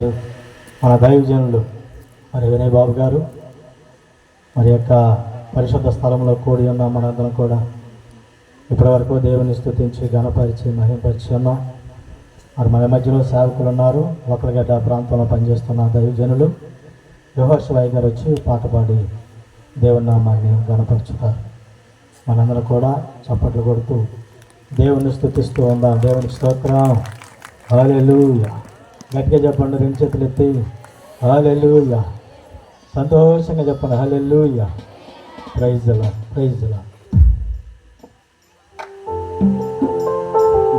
మన దైవజనులు మరి వినయ్ బాబు గారు మరి యొక్క పరిశుద్ధ స్థలంలో కూడి ఉన్న మనందరం కూడా ఇప్పటివరకు దేవుని స్తుతించి ఘనపరిచి మహింపరిచి ఉన్నాం. మరి మన మధ్యలో సేవకులు ఉన్నారు. ఒకరిగడ్డ ప్రాంతంలో పనిచేస్తున్న దైవజనులు యోహోషువయ్య గారు వచ్చి పాట పాడి దేవుని నామాన్ని ఘనపరుచుతారు. మనందరం కూడా చప్పట్లు కొడుతూ దేవుని స్తుతిస్తూ ఉందాం. దేవునికి స్తోత్రం. హల్లెలూయా. గట్టిగా చెప్పండి, రెండు చేతులు ఎత్తి హల్లెలూయా. సంతోషంగా చెప్పండి hallelujah. Praise the Lord, praise the Lord.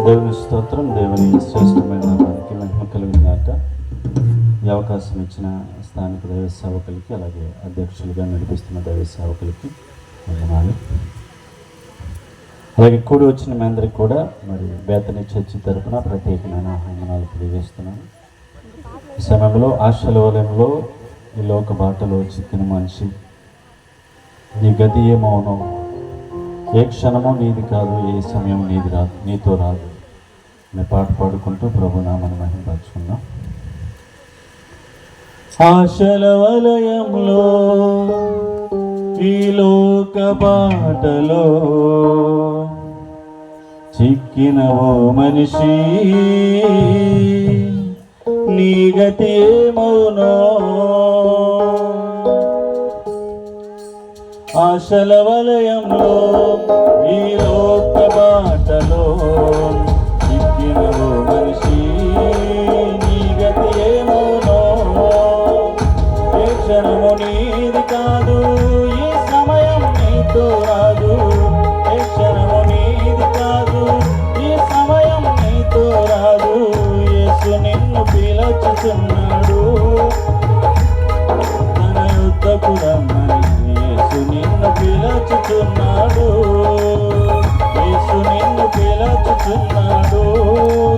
దేవుని స్తోత్రం. దేవుని శ్రేష్టమైన నామానికి మహిమ కలుగునుగాక. ఈ అవకాశం ఇచ్చిన స్థానిక దైవ సేవకులకి, అలాగే అధ్యక్షులుగా నడిపిస్తున్న దైవ సేవకులకి వందనాలు. అలాగే కూడి వచ్చిన మీ అందరికి కూడా మరి బేతని చర్చి తరఫున ప్రత్యేకమైన వందనాలు తెలియజేస్తున్నాను. ఈ సమయంలో ఆశల వలయంలో ఈ లోక బాటలో చిక్కిన మనిషి, నీ గతి ఏ మౌనం, ఏ క్షణమో నీది కాదు, ఏ సమయం నీది రాదు, నీతో రాదు అనే పాట పాడుకుంటూ ప్రభునామని మహిమపరుచుకుందాం. ఆశల వలయంలో ఈ లోక బాటలో చిక్కిన ఓ మనిషి, నీ గతి ఏమౌనో. ఆశల వలయంలో ఈ లోక బాటలో చిక్కిన ఓ మనిషి, నీ గతి ఏమౌనో. ఏ క్షణము నీది కాదు, ఈ సమయం నీతో రాదు. ఏ క్షణము నీది కాదు, ఈ సమయం నీతో రాదు. యేసు నిన్ను పిలుచుచున్నాడు, తన యుద్ధకు రమ్మని. యేసు నిన్ను పిలుచుచున్నాడు, యేసు నిన్ను పిలుచుచున్నాడు,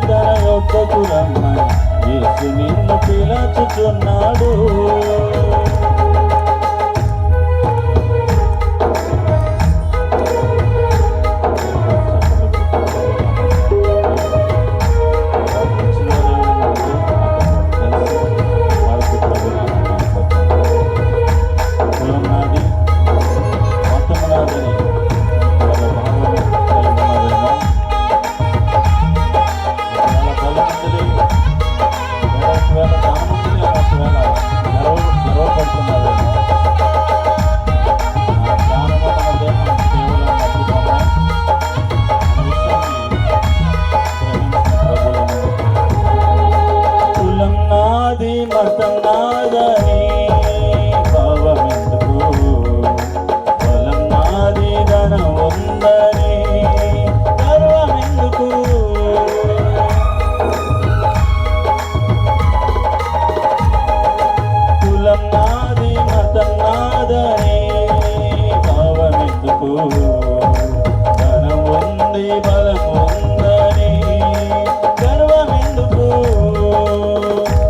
తన యుద్ధకు రమ్మని. యేసు నిన్ను పిలుచుచున్నాడు.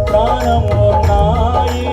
ప్రాణం ఉన్నాయి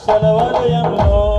ఆశల వలయంలో